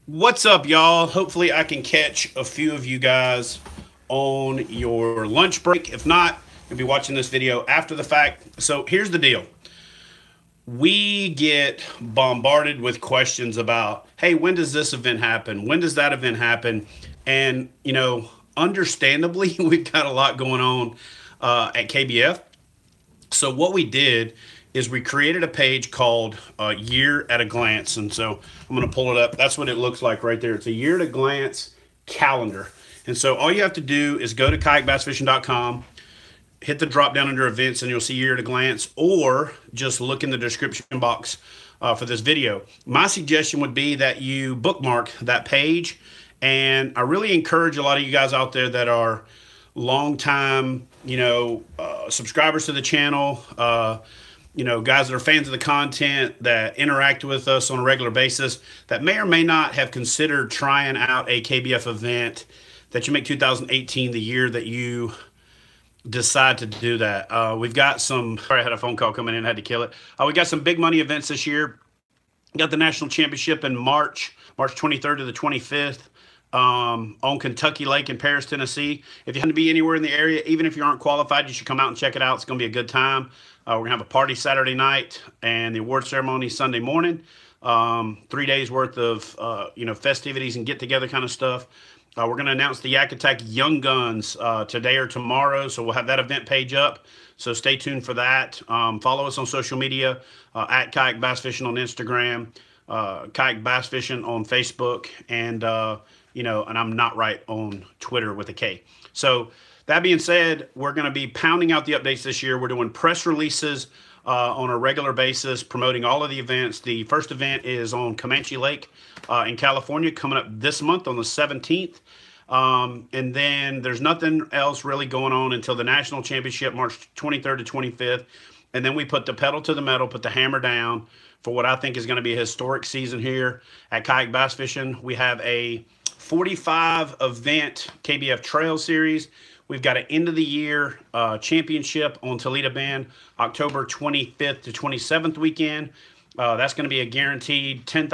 What's up, y'all? Hopefully, I can catch a few of you guys on your lunch break. If not, you'll be watching this video after the fact. So, here's the deal. We get bombarded with questions about, hey, when does this event happen? When does that event happen? And, understandably, we've got a lot going on at KBF. So what we did is we created a page called Year at a Glance. And so I'm going to pull it up. That's what it looks like right there. It's a Year at a Glance calendar. And so all you have to do is go to KayakBassFishing.com, hit the drop down under events, and you'll see Year at a Glance, or just look in the description box for this video. My suggestion would be that you bookmark that page. And I really encourage a lot of you guys out there that are longtime, subscribers to the channel, guys that are fans of the content, that interact with us on a regular basis, that may or may not have considered trying out a KBF event, that you make 2018 the year that you decide to do that. We've got some, sorry, I had a phone call coming in, had to kill it. We got some big money events this year. Got the National Championship in March 23rd to the 25th. On Kentucky Lake in Paris, Tennessee. If you happen to be anywhere in the area, even if you aren't qualified, you should come out and check it out. It's going to be a good time. We're going to have a party Saturday night and the award ceremony Sunday morning. 3 days worth of, festivities and get-together kind of stuff. We're going to announce the Yak Attack Young Guns today or tomorrow, so we'll have that event page up. So stay tuned for that. Follow us on social media, at Kayak Bass Fishing on Instagram, Kayak Bass Fishing on Facebook, and and I'm not right on Twitter with a K. So that being said, we're going to be pounding out the updates this year. We're doing press releases on a regular basis, promoting all of the events. The first event is on Comanche Lake in California, coming up this month on the 17th. And then there's nothing else really going on until the National Championship, March 23rd to 25th. And then we put the pedal to the metal, put the hammer down for what I think is going to be a historic season here at Kayak Bass Fishing. We have a 45 event KBF Trail Series. We've got an end of the year championship on Toledo Bend, October 25th to 27th weekend. That's going to be a guaranteed $10,000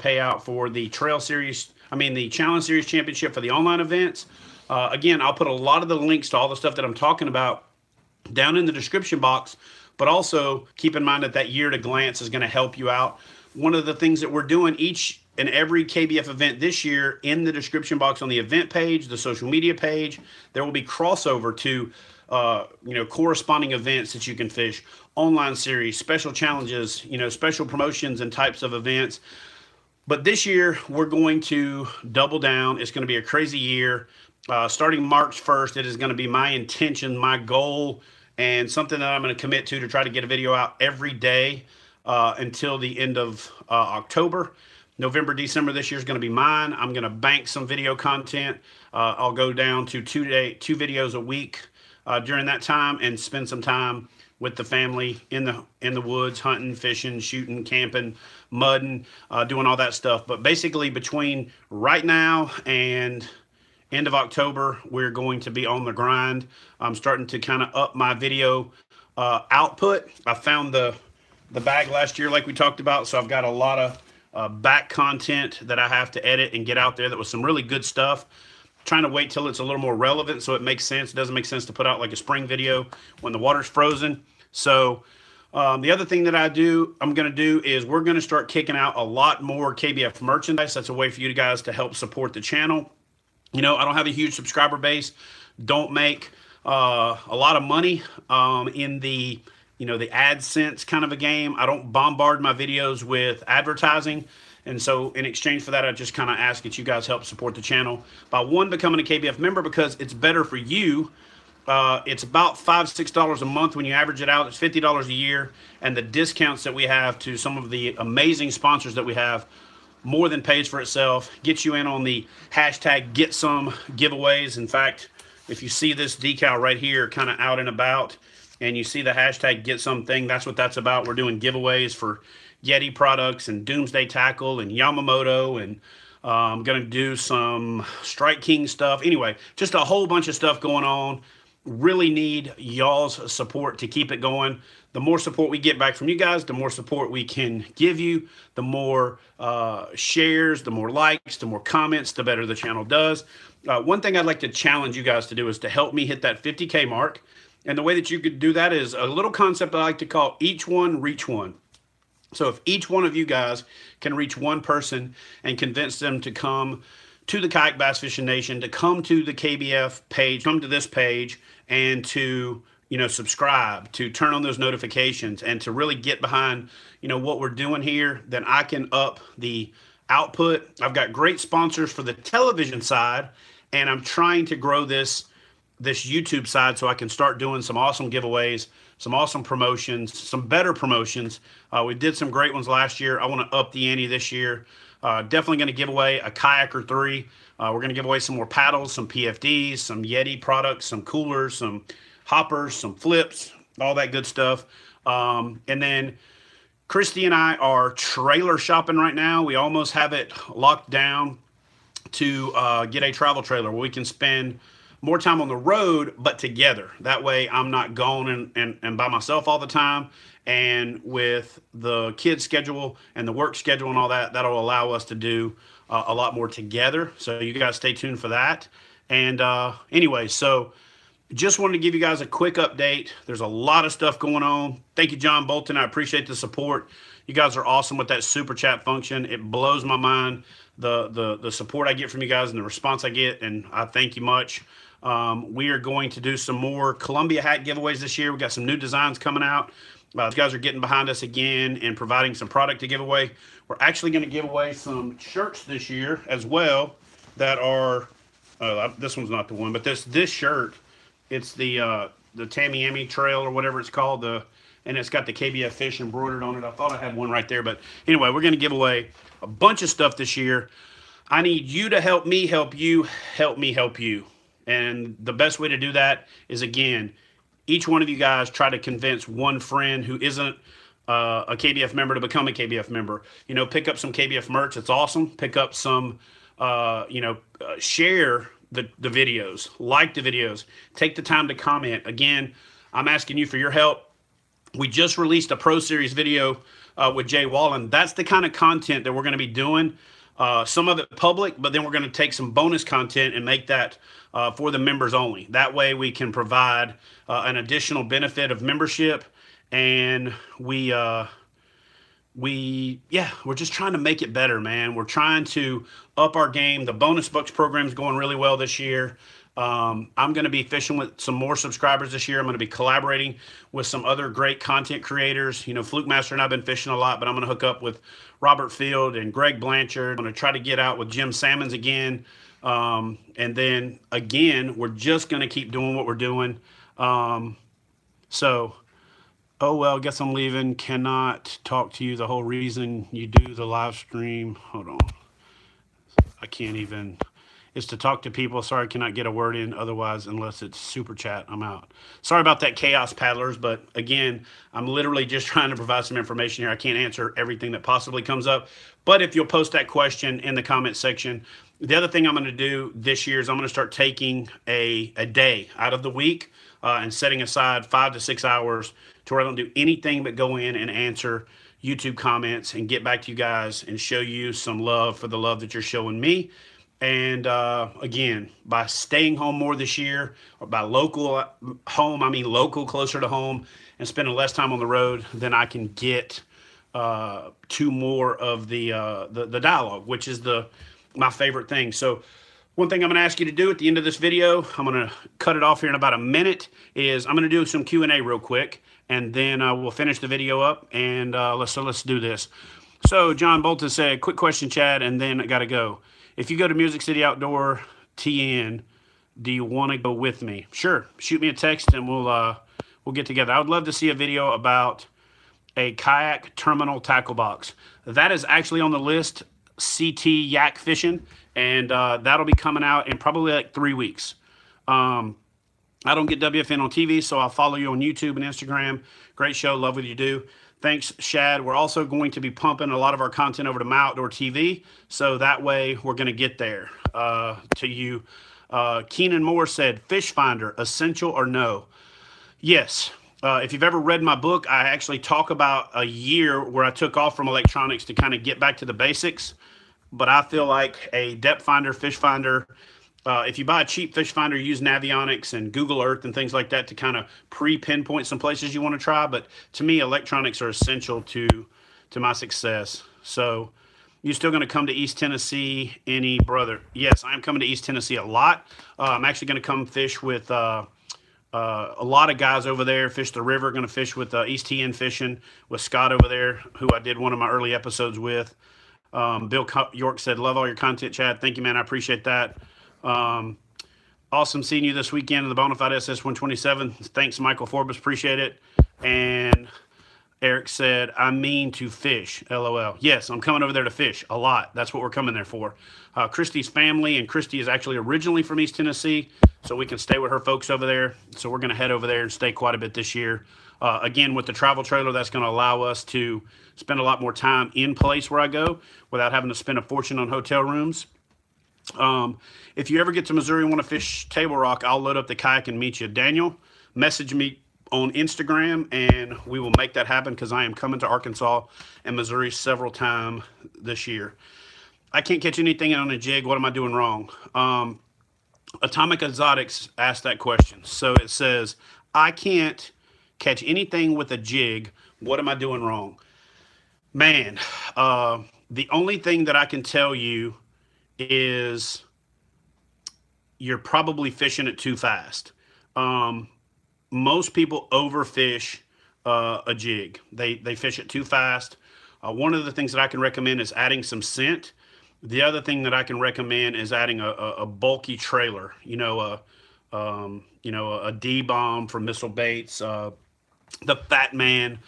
payout for the Trail Series. The Challenge Series Championship for the online events. Again, I'll put a lot of the links to all the stuff that I'm talking about down in the description box, but also keep in mind that that Year at a Glance is going to help you out. One of the things that we're doing each and every KBF event this year, in the description box on the event page, the social media page, there will be crossover to corresponding events that you can fish, online series, special challenges, special promotions and types of events. But this year we're going to double down. It's going to be a crazy year. Starting March 1st, it is going to be my intention, my goal, and something that I'm going to commit to try to get a video out every day until the end of October. November, December this year is going to be mine. I'm going to bank some video content. I'll go down to two videos a week during that time, and spend some time with the family in the woods, hunting, fishing, shooting, camping, mudding, doing all that stuff. But basically, between right now and end of October, we're going to be on the grind. I'm starting to kind of up my video output. I found the bag last year, like we talked about, so I've got a lot of back content that I have to edit and get out there. That was some really good stuff. Trying to wait till it's a little more relevant so it makes sense. It doesn't make sense to put out like a spring video when the water's frozen. So the other thing that I'm going to do is we're going to start kicking out a lot more KBF merchandise. That's a way for you guys to help support the channel. I don't have a huge subscriber base. Don't make a lot of money in the the AdSense kind of a game. I don't bombard my videos with advertising. And so in exchange for that, I just kind of ask that you guys help support the channel by, one, becoming a KBF member, because it's better for you. It's about $5, $6 a month when you average it out. It's $50 a year. And the discounts that we have to some of the amazing sponsors that we have more than pays for itself. Gets you in on the hashtag Get Some giveaways. In fact, if you see this decal right here kind of out and about, and you see the hashtag Get Something, that's what that's about. We're doing giveaways for Yeti products and Doomsday Tackle and Yamamoto, and I'm going to do some Strike King stuff. Anyway, just a whole bunch of stuff going on. Really need y'all's support to keep it going. the more support we get back from you guys, the more support we can give you, the more shares, the more likes, the more comments, the better the channel does. One thing I'd like to challenge you guys to do is to help me hit that 50K mark. And the way that you could do that is a little concept I like to call each one, reach one. So if each one of you guys can reach one person and convince them to come to the Kayak Bass Fishing Nation, to come to the KBF page, come to this page, and to, you know, subscribe, to turn on those notifications, and to really get behind, you know, what we're doing here, then I can up the output. I've got great sponsors for the television side, and I'm trying to grow this YouTube side so I can start doing some awesome giveaways, some awesome promotions, some better promotions. We did some great ones last year. I want to up the ante this year. Definitely going to give away a kayak or 3. We're going to give away some more paddles, some PFDs, some Yeti products, some coolers, some hoppers, some flips, all that good stuff. And then Christy and I are trailer shopping right now. We almost have it locked down to get a travel trailer where we can spend more time on the road, but together. That way I'm not gone and by myself all the time. And with the kids' schedule and the work schedule and all that, that'll allow us to do a lot more together. So you guys stay tuned for that. And anyway, so just wanted to give you guys a quick update. There's a lot of stuff going on. Thank you, John Bolton. I appreciate the support. You guys are awesome with that super chat function. It blows my mind, the support I get from you guys and the response I get, and I thank you much. We are going to do some more Columbia hat giveaways this year. We got some new designs coming out. You guys are getting behind us again and providing some product to give away. We're actually going to give away some shirts this year as well that are, this one's not the one, but this shirt, it's the Tamiami Trail or whatever it's called, and it's got the KBF fish embroidered on it. I thought I had one right there, but anyway, we're going to give away a bunch of stuff this year. I need you to help me help you, help me help you. And the best way to do that is, again, each one of you guys try to convince one friend who isn't a KBF member to become a KBF member. You know, pick up some KBF merch. It's awesome. Pick up some, share the videos, like the videos, take the time to comment. Again, I'm asking you for your help. We just released a Pro Series video with Jay Wallen. That's the kind of content that we're going to be doing. Some of it public, but then we're going to take some bonus content and make that for the members only. That way we can provide an additional benefit of membership, and we're just trying to make it better, man. We're trying to up our game. The bonus bucks program is going really well this year. I'm going to be fishing with some more subscribers this year. I'm going to be collaborating with some other great content creators. You know, Fluke Master and I've been fishing a lot, but I'm going to hook up with Robert Field and Greg Blanchard. I'm going to try to get out with Jim Salmons again. And then again, we're just going to keep doing what we're doing. Oh, well, guess I'm leaving. Cannot talk to you. The whole reason you do the live stream. Hold on. I can't even. Is to talk to people. Sorry, I cannot get a word in otherwise unless it's super chat. I'm out. Sorry about that, Chaos Paddlers, but again, I'm literally just trying to provide some information here. I can't answer everything that possibly comes up, but if you'll post that question in the comment section. The other thing I'm going to do this year is I'm going to start taking a day out of the week and setting aside 5 to 6 hours to where I don't do anything but go in and answer YouTube comments and get back to you guys and show you some love for the love that you're showing me. And again, by staying home more this year, or by local home, I mean local, closer to home, and spending less time on the road, then I can get to more of the dialogue, which is my favorite thing. So one thing I'm going to ask you to do at the end of this video, I'm going to cut it off here in about a minute, is I'm going to do some Q&A real quick, and then we'll finish the video up, and let's do this. So John Bolton said, quick question, Chad, and then I got to go. If you go to Music City Outdoor TN, do you want to go with me? Sure. Shoot me a text and we'll get together. I would love to see a video about a kayak terminal tackle box. That is actually on the list, CT Yak Fishing, and that'll be coming out in probably like 3 weeks. I don't get WFN on TV, so I'll follow you on YouTube and Instagram. Great show. Love what you do. Thanks, Shad. We're also going to be pumping a lot of our content over to My Outdoor TV, so that way we're going to get there to you. Keenan Moore said, Fish Finder, essential or no? Yes. If you've ever read my book, I actually talk about a year where I took off from electronics to kind of get back to the basics. But I feel like a depth finder, fish finder, if you buy a cheap fish finder, use Navionics and Google Earth and things like that to kind of pre-pinpoint some places you want to try. But to me, electronics are essential to my success. So you're still going to come to East Tennessee, any brother? Yes, I am coming to East Tennessee a lot. I'm actually going to come fish with a lot of guys over there, fish the river. Going to fish with East TN Fishing with Scott over there, who I did one of my early episodes with. Bill York said, love all your content, Chad. Thank you, man. I appreciate that. Awesome seeing you this weekend in the Bonafide SS-127. Thanks, Michael Forbes. Appreciate it. And Eric said, I mean to fish, LOL. Yes, I'm coming over there to fish a lot. That's what we're coming there for. Christy's family, and Christy is actually originally from East Tennessee, so we can stay with her folks over there. So we're going to head over there and stay quite a bit this year. Again, with the travel trailer, that's going to allow us to spend a lot more time in place where I go without having to spend a fortune on hotel rooms. If you ever get to Missouri and want to fish Table Rock, I'll load up the kayak and meet you. Daniel, message me on Instagram and we will make that happen, because I am coming to Arkansas and Missouri several times this year. I can't catch anything on a jig. What am I doing wrong? Atomic Exotics asked that question. So it says, I can't catch anything with a jig. What am I doing wrong? Man, the only thing that I can tell you is you're probably fishing it too fast. Most people overfish a jig. They fish it too fast. One of the things that I can recommend is adding some scent. The other thing that I can recommend is adding a bulky trailer. A D-bomb from Missile Baits, the Fat Man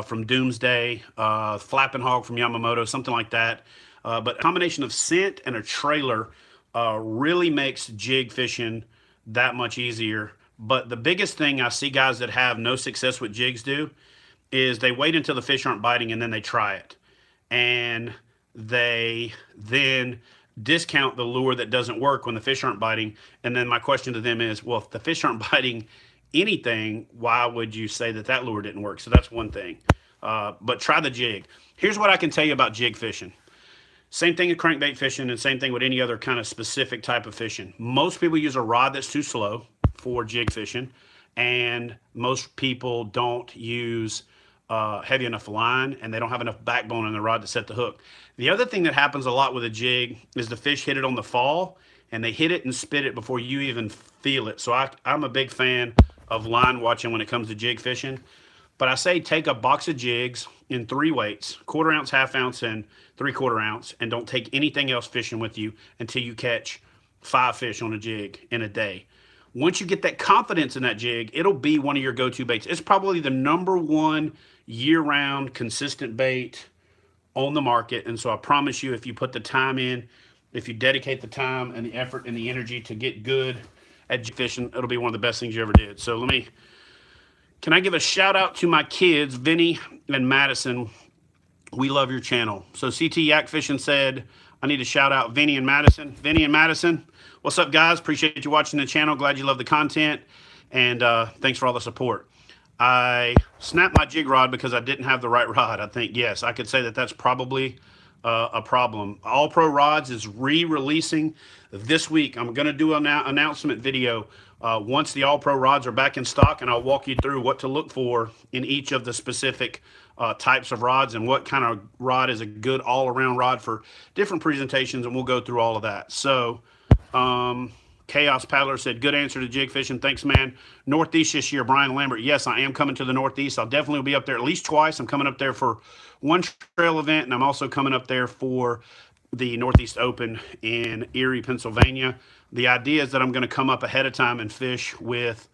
from Doomsday, Flapping Hog from Yamamoto, something like that. But a combination of scent and a trailer really makes jig fishing that much easier. But the biggest thing I see guys that have no success with jigs do is they wait until the fish aren't biting and then they try it. And they then discount the lure that doesn't work when the fish aren't biting. And then my question to them is, well, if the fish aren't biting anything, why would you say that that lure didn't work? So that's one thing. But try the jig. Here's what I can tell you about jig fishing. Same thing with crankbait fishing, and same thing with any other kind of specific type of fishing. Most people use a rod that's too slow for jig fishing, and most people don't use heavy enough line, and they don't have enough backbone in the rod to set the hook. The other thing that happens a lot with a jig is the fish hit it on the fall, and they hit it and spit it before you even feel it. So I'm a big fan of line watching when it comes to jig fishing. But I say take a box of jigs in 3 weights, 1/4 ounce, 1/2 ounce, and 3/4 ounce, and don't take anything else fishing with you until you catch 5 fish on a jig in a day. Once you get that confidence in that jig, it'll be one of your go-to baits. It's probably the #1 year-round consistent bait on the market. And so I promise you, if you put the time in, if you dedicate the time and the effort and the energy to get good at jig fishing, it'll be one of the best things you ever did. So can I give a shout out to my kids, Vinny and Madison? We love your channel. So CT Yak Fishing said, I need to shout out Vinny and Madison. Vinny and Madison, what's up, guys? Appreciate you watching the channel. Glad you love the content. And thanks for all the support. I snapped my jig rod because I didn't have the right rod. I think, yes, I could say that that's probably a problem. All Pro Rods is re-releasing this week. I'm going to do an announcement video once the All Pro rods are back in stock, and I'll walk you through what to look for in each of the specific types of rods and what kind of rod is a good all-around rod for different presentations, and we'll go through all of that. So Chaos Paddler said, good answer to jig fishing. Thanks, man. Northeast this year, Brian Lambert. Yes, I am coming to the Northeast. I'll definitely be up there at least twice. I'm coming up there for one trail event, and I'm also coming up there for the Northeast Open in Erie, Pennsylvania. The idea is that I'm going to come up ahead of time and fish with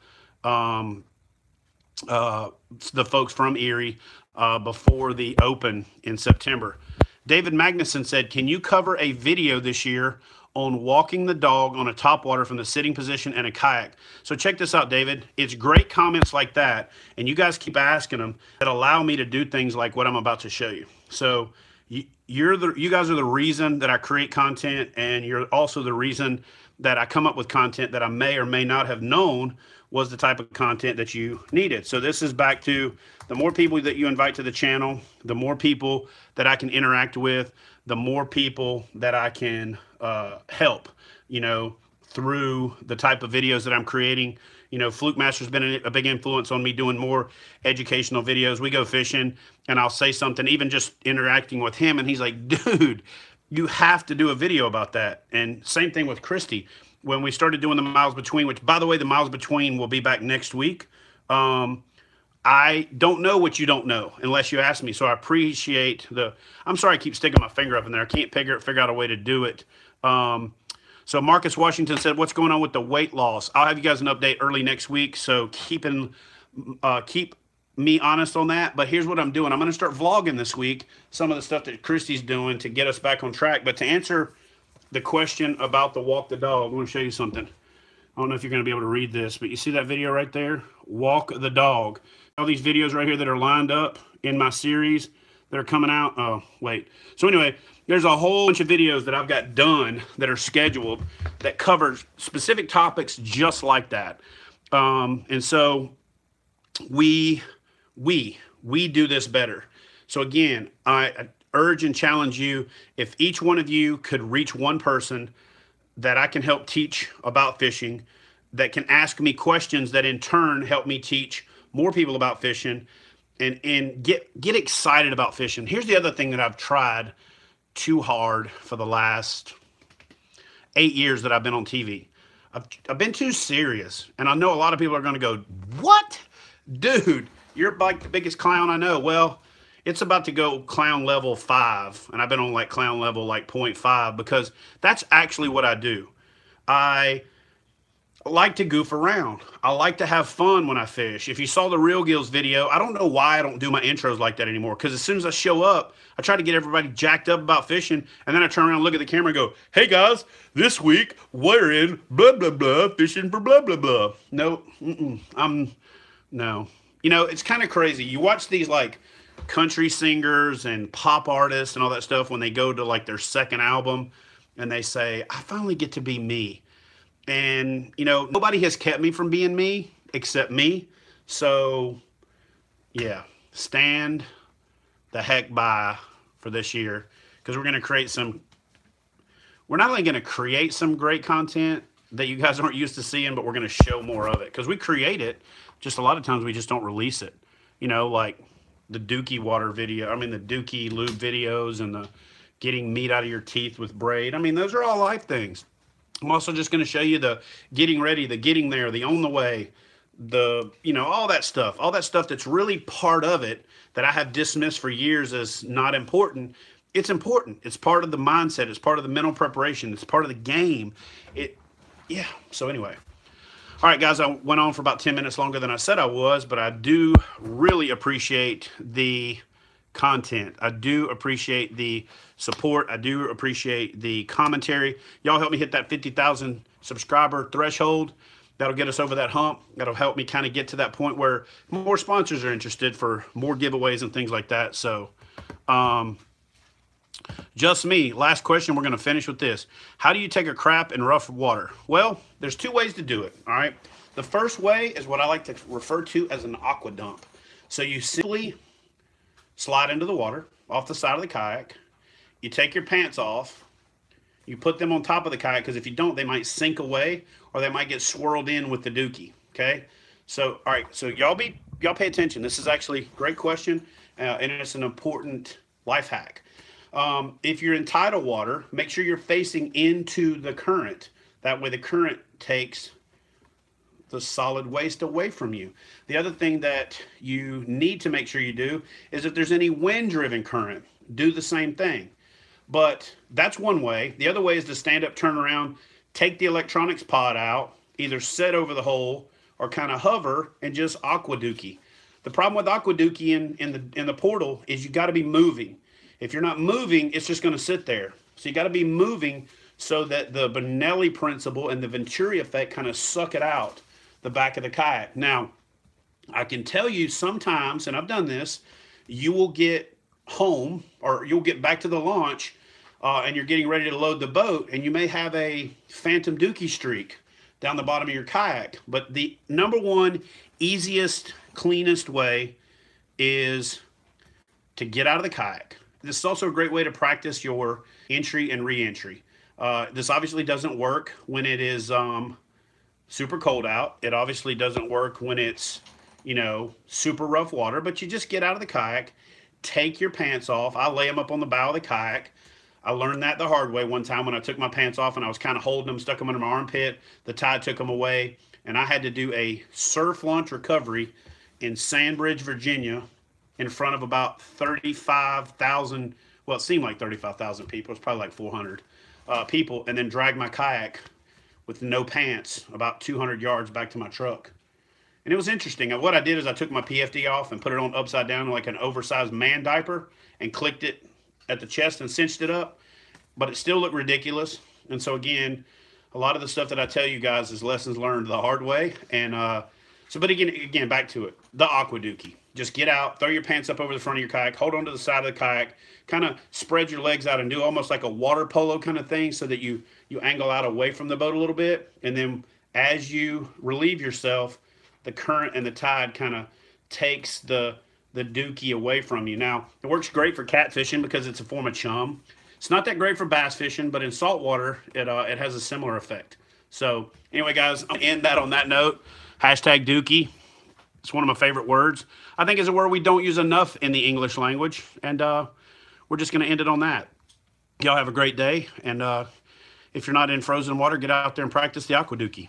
the folks from Erie before the Open in September. David Magnuson said, can you cover a video this year on walking the dog on a topwater from the sitting position and a kayak? So check this out, David. It's great comments like that, and you guys keep asking them, that allow me to do things like what I'm about to show you. So You guys are the reason that I create content, and you're also the reason that I come up with content that I may or may not have known was the type of content that you needed. So this is back to the more people that you invite to the channel, the more people that I can interact with, the more people that I can help, through the type of videos that I'm creating. Fluke Master's been a big influence on me doing more educational videos. We go fishing and I'll say something, even just interacting with him, and he's like, dude, you have to do a video about that. And same thing with Christy. When we started doing the Miles Between, which, by the way, the Miles Between will be back next week. I don't know what you don't know unless you ask me. So I appreciate I'm sorry I keep sticking my finger up in there. I can't figure out a way to do it. So Marcus Washington said, what's going on with the weight loss? I'll have you guys an update early next week. So keep me honest on that. But here's what I'm doing. I'm going to start vlogging this week, some of the stuff that Christy's doing to get us back on track. But to answer the question about the walk the dog, I'm going to show you something. I don't know if you're going to be able to read this, but you see that video right there? Walk the dog. All these videos right here that are lined up in my series that are coming out. Oh, wait. So anyway, there's a whole bunch of videos that I've got done that are scheduled that cover specific topics just like that. And so we do this better. So again, I urge and challenge you, if each one of you could reach one person that I can help teach about fishing, that can ask me questions that in turn help me teach more people about fishing and get excited about fishing. Here's the other thing that I've tried too hard for the last 8 years that I've been on TV. I've been too serious. And I know a lot of people are going to go, what? Dude, you're like the biggest clown I know. Well, it's about to go clown level 5, and I've been on like clown level like 0.5 because that's actually what I do. I like to goof around. I like to have fun when I fish. If you saw the Real Gills video, I don't know why I don't do my intros like that anymore, because as soon as I show up, I try to get everybody jacked up about fishing, and then I turn around and look at the camera and go, hey guys, this week we're in blah, blah, blah, fishing for blah, blah, blah. No, no. It's kind of crazy. You watch these like country singers and pop artists and all that stuff when they go to like their second album and they say, I finally get to be me. And, nobody has kept me from being me except me. So, yeah, stand the heck by for this year, because we're going to create we're not only going to create some great content that you guys aren't used to seeing, but we're going to show more of it, because we create it. Just a lot of times we just don't release it, like the Dookie water video. The Dookie lube videos and the getting meat out of your teeth with braid. Those are all life things. I'm also just going to show you the getting ready, the getting there, the on the way, all that stuff that's really part of it that I have dismissed for years as not important. It's important. It's part of the mindset. It's part of the mental preparation. It's part of the game. Yeah. So anyway. All right, guys, I went on for about 10 minutes longer than I said I was, but I do really appreciate the content. I do appreciate the support. I do appreciate the commentary. Y'all help me hit that 50,000 subscriber threshold. That'll get us over that hump. That'll help me kind of get to that point where more sponsors are interested for more giveaways and things like that. So, just me. Last question. We're going to finish with this. How do you take a crap in rough water? Well, there's 2 ways to do it. All right. The first way is what I like to refer to as an aqua dump. So you simply slide into the water off the side of the kayak. You take your pants off. You put them on top of the kayak, because if you don't, they might sink away or they might get swirled in with the dookie. Okay. So, all right. So y'all pay attention. This is actually a great question. And it's an important life hack. If you're in tidal water, make sure you're facing into the current. That way the current takes the solid waste away from you. The other thing that you need to make sure you do is if there's any wind-driven current, do the same thing. But that's one way. The other way is to stand up, turn around, take the electronics pod out, either set over the hole or kind of hover and just aqua dookie. The problem with aqua dookie in the portal is you got to be moving. If you're not moving, it's just going to sit there. So you got to be moving so that the Benelli principle and the Venturi effect kind of suck it out the back of the kayak. Now, I can tell you sometimes, and I've done this, you will get home, or you'll get back to the launch, and you're getting ready to load the boat, and you may have a phantom dookie streak down the bottom of your kayak. But the number one easiest, cleanest way is to get out of the kayak. This is also a great way to practice your entry and re-entry. This obviously doesn't work when it is super cold out. It obviously doesn't work when it's, you know, super rough water, but you just get out of the kayak, take your pants off. I lay them up on the bow of the kayak. I learned that the hard way one time when I took my pants off and I was kind of holding them, stuck them under my armpit. The tide took them away, and I had to do a surf launch recovery in Sandbridge, Virginia, in front of about 35,000, well, it seemed like 35,000 people. It's probably like 400 people, and then drag my kayak with no pants about 200 yards back to my truck. And it was interesting. What I did is I took my PFD off and put it on upside down like an oversized man diaper and clicked it at the chest and cinched it up, but it still looked ridiculous. And so again, a lot of the stuff that I tell you guys is lessons learned the hard way. And but again, back to it, the aqua dookie. Just get out, throw your pants up over the front of your kayak, hold on to the side of the kayak, kind of spread your legs out and do almost like a water polo kind of thing so that you angle out away from the boat a little bit. And then as you relieve yourself, the current and the tide kind of takes the dookie away from you. Now, it works great for catfishing because it's a form of chum. It's not that great for bass fishing, but in saltwater, it has a similar effect. So anyway, guys, I'll end that on that note. Hashtag dookie. It's one of my favorite words. I think it's a word we don't use enough in the English language, and we're just going to end it on that. Y'all have a great day, and if you're not in frozen water, get out there and practice the aqua dookie.